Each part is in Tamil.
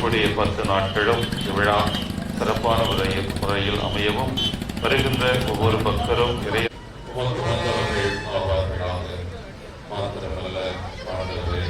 வரக்கூடிய 10 நாட்களும் விழா சிறப்பான முறையில் அமையவும் வருகின்ற ஒவ்வொரு பக்தரும் இறை உமக்கு வந்தவர்கள் ஆவார்களாக. மாத்திரமல்ல ஆண்டவரே,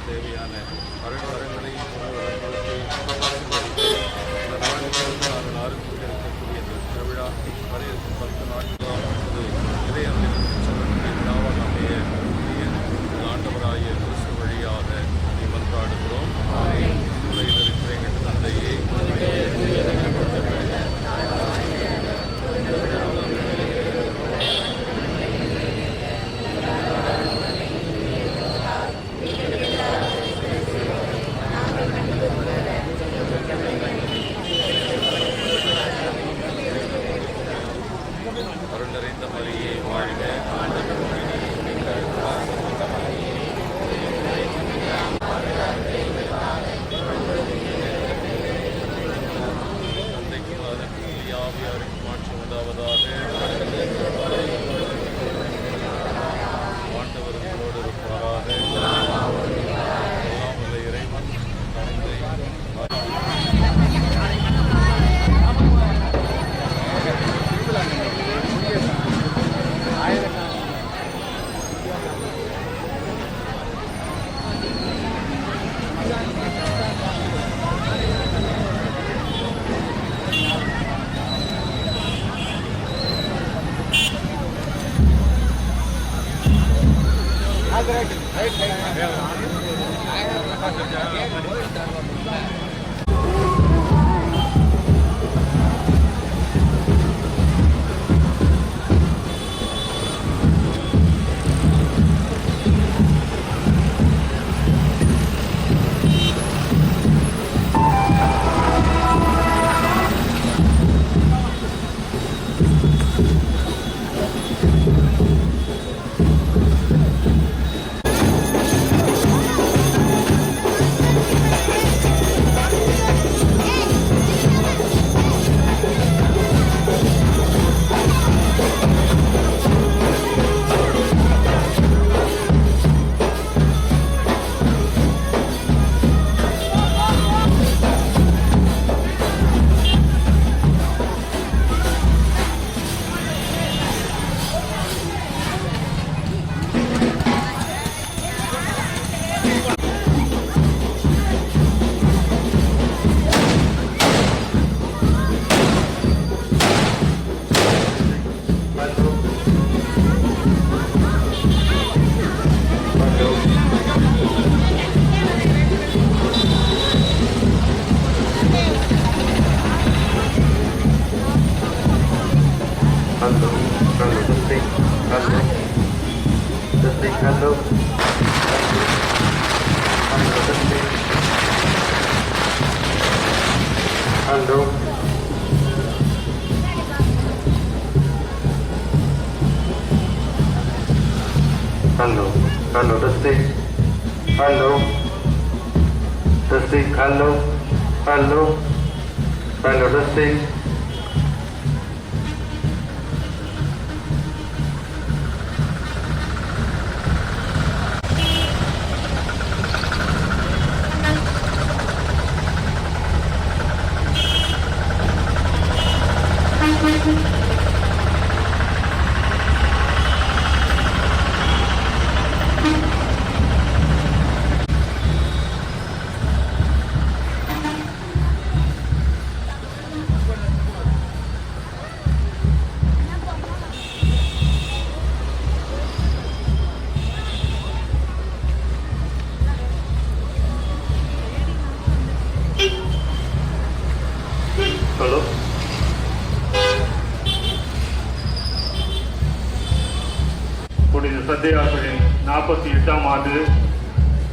தேவையான வரங்களை இருக்கக்கூடிய திருவிழா வரையறுக்கும் 10 நாட்கள் இறைவனாக அமைய ஆண்டவராகிய கிறிஸ்து வழியாக நீ மன்றாடுகிறோம். உலகில் இருக்கிற எங்கள் தந்தையே, அருள் நிறைந்த மரியே வாழ்க, தந்தைக்கும் அதற்கு ஆவியாருக்கு மாற்றி உண்டாவதாக. ஆண்டவர் உங்களோடு இருப்பாராக. எல்லாம் வல்ல இறைவன் தந்தை Hello, testing. Hello, testing. Hello, testing. புனித சந்தையார்களின் 48ஆம் ஆண்டு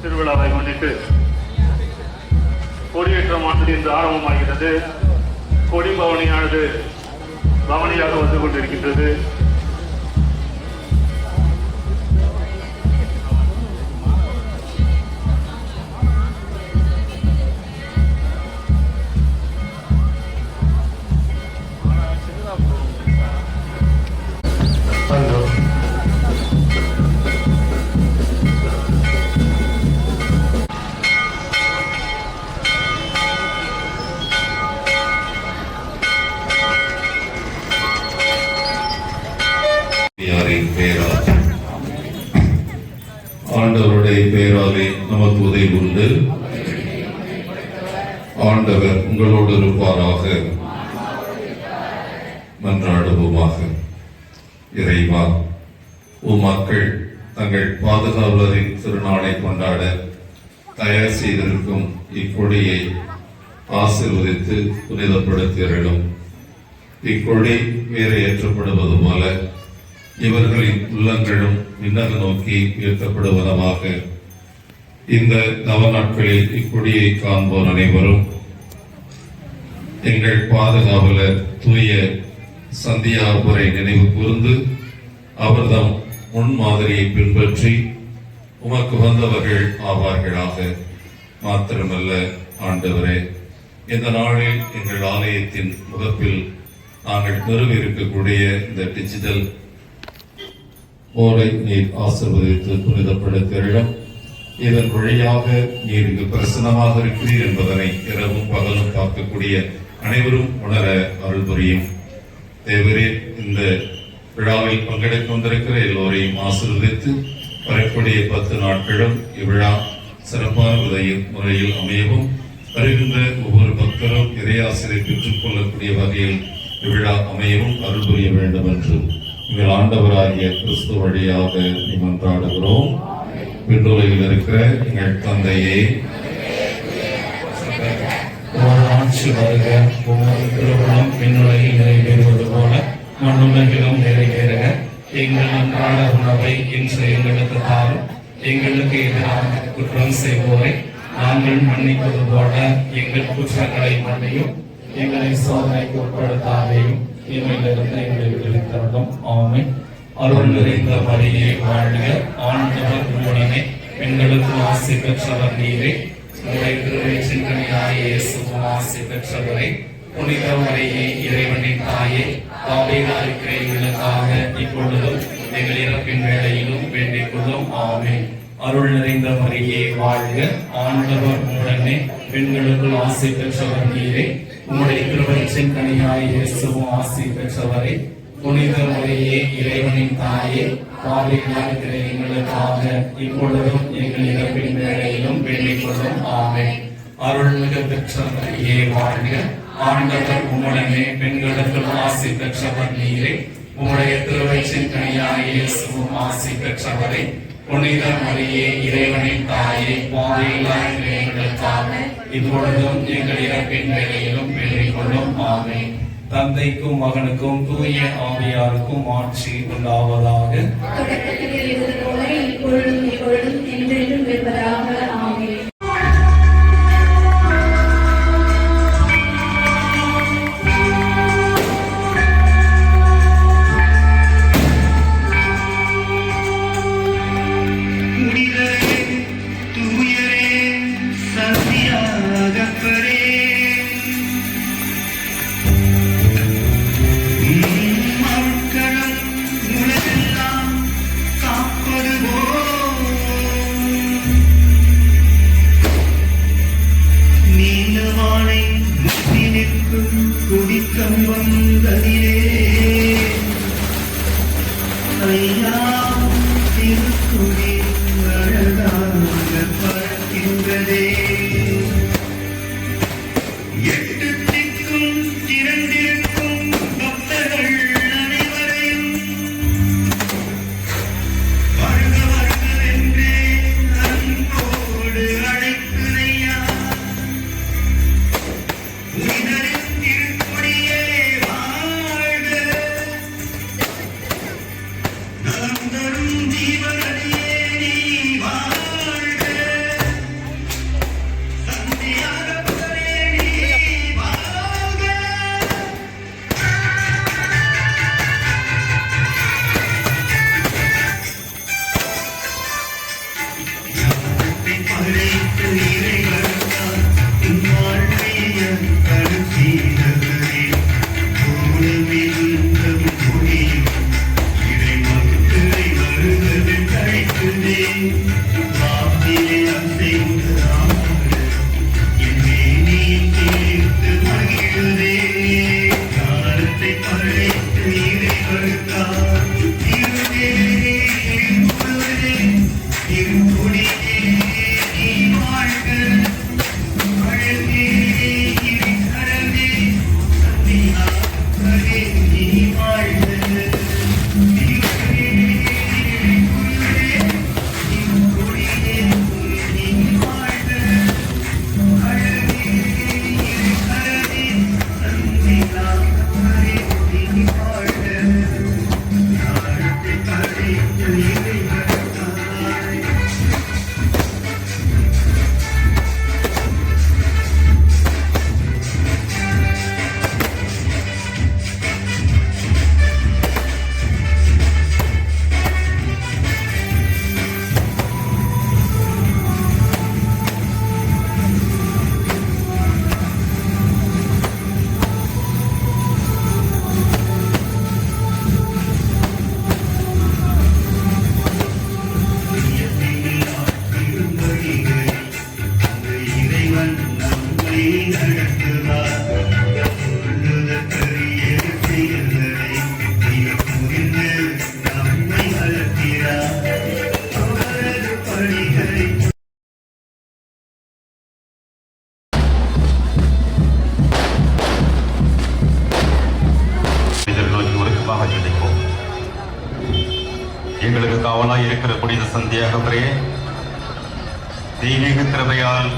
திருவிழாவை முன்னிட்டு கொடியேற்றமானது இன்று ஆரம்பமாகிறது. கொடி பவனியானது பவனியாக வந்து கொண்டிருக்கின்றது. ஆண்டவருடைய பெயராலே நமக்கு உதவி உண்டு. ஆண்டவர் உங்களோடு இருப்பாராக. மன்றாடுவோமாக. இறைவா, உம் மக்கள் தங்கள் பாதுகாவலரின் திருநாளை கொண்டாட தயார் செய்திருக்கும் இக்கொடியை ஆசீர்வதித்து புனிதப்படுத்தியர்களும் இக்கொடி வேறு ஏற்றப்படுவது போல இவர்களின் உள்ளங்களும் விண்ணக நோக்கி உயர்த்தப்படுவதாக. இந்த நவ நாட்களில் இக்கொடியை காண்போர் அனைவரும் எங்கள் பாதுகாவலர் தூய சந்தியாபுரை நினைவு கூர்ந்து அவர்தம் முன்மாதிரியை பின்பற்றி உமக்கு வந்தவர்கள் ஆவார்களாக. மாத்திரமல்ல ஆண்டவரே, இந்த நாளில் எங்கள் ஆலயத்தின் முகப்பில் நாங்கள் நிறுவி இருக்கக்கூடிய இந்த டிஜிட்டல் போரை நீர் ஆசீர்வதித்து புனிதப்படுத்தியரிடம் இதன் வழியாக நீர் இங்கு பிரசன்னமாக இருக்கிறீர் என்பதனை இரவும் பகலும் பார்க்கக்கூடிய அனைவரும் உணர அருள் புரியும். தேவரே, இந்த விழாவில் பங்கெடுக்க வந்திருக்கிற எல்லோரையும் ஆசீர்வதித்து வரக்கூடிய 10 நாட்களும் இவ்விழா சிறப்பான முறையில் அமையவும் வருகின்ற ஒவ்வொரு பக்தரும் இறையாசிரை பெற்றுக் கொள்ளக்கூடிய வகையில் இவ்விழா அமையவும் அருள் புரிய வேண்டும் என்று எங்கள் ஆண்டவராகிய கிறிஸ்து வழியாக மன்றாடுகிறோம். விண்ணுலகில் இருக்கிற எங்கள் தந்தையே, ஆட்சி வருக, ஒவ்வொரு திருவிழம் விண்ணுலகில் நிறைவேறுவது போல மண்ணுலகிலும் நிறைவேறுக. எங்கள் அன்றாட உணவை இன்று எங்களுக்கு தாரும். எங்களுக்கு எதிராக குற்றம் செய்வோரை நாங்கள் மன்னிப்பது போல எங்கள் குற்றங்களை மன்னியும். எங்களை சோதனைக்கு உட்படுத்தாதையும் இவையிலிருந்து எங்களை விடுவித்தருளும். ஆமென். அருள் நிறைந்த மரியே வாழ்க, ஆண்டவர் உடனே பெண்களுக்கு ஆசி பெற்றவர் நீரே. உடைய திருவயிற்றின் கனியாகிய இயேசுவும் ஆசி பெற்றவரே. புனித மரியே, இறைவனின் தாயே, பாவிகளாய் இருக்கிற எங்களுக்காக இப்பொழுதும் எங்கள் இறப்பின் வேளையிலும் வேண்டிக் கொள்ளும். ஆமென். அருள் நிறைந்த மரியே வாழ்க, ஆண்டவர் உடனே பெண்களுக்குள் ஆசி பெற்றவர் நீரே. உம்முடைய திருவயிற்றின் கனியாகிய இயேசுவும் ஆசி பெற்றவரே. புனித மரியே, இறைவனின் தாயே, பாவிகளாய் இருக்கிற எங்களுக்காக இப்பொழுதும் எங்கள் இறப்பின் வேளையிலும் வேண்டிக் கொள்ளும். ஆமென். அருள்மிகு பெற்ற மரியே வாழ்க, ஆண்டவர் உம்முடனே பெண்களுக்குள் ஆசி பெற்றவர் நீரே. உம்முடைய திருவயிற்றின் கனியாகிய இயேசுவும் ஆசி பெற்றவரே. புனித மரியே, இறைவனின் தாயே, பாவிகளாய் இருக்கிற எங்களுக்காக இப்பொழுதும் எங்கள் இறப்பின் வேளையிலும் வேண்டிக் கொள்ளும். ஆமென். தந்தைக்கும் மகனுக்கும் தூய ஆவியாருக்கும் ஆட்சி உண்டாவதாக. இப்பொழுதும் என்றென்றும் இருப்பதாக. ஆமென். நலம் எங்களுக்கு காவலாய் இருக்கிற புனித சந்தியாகவரே, தெய்வீக கிருபையால்